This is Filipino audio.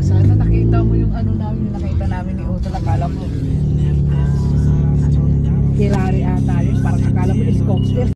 Sana nakita mo yung ano namin, yung nakita namin ni Utol. Akala mo, Ferrari ata yun. Parang akala mo helicopter.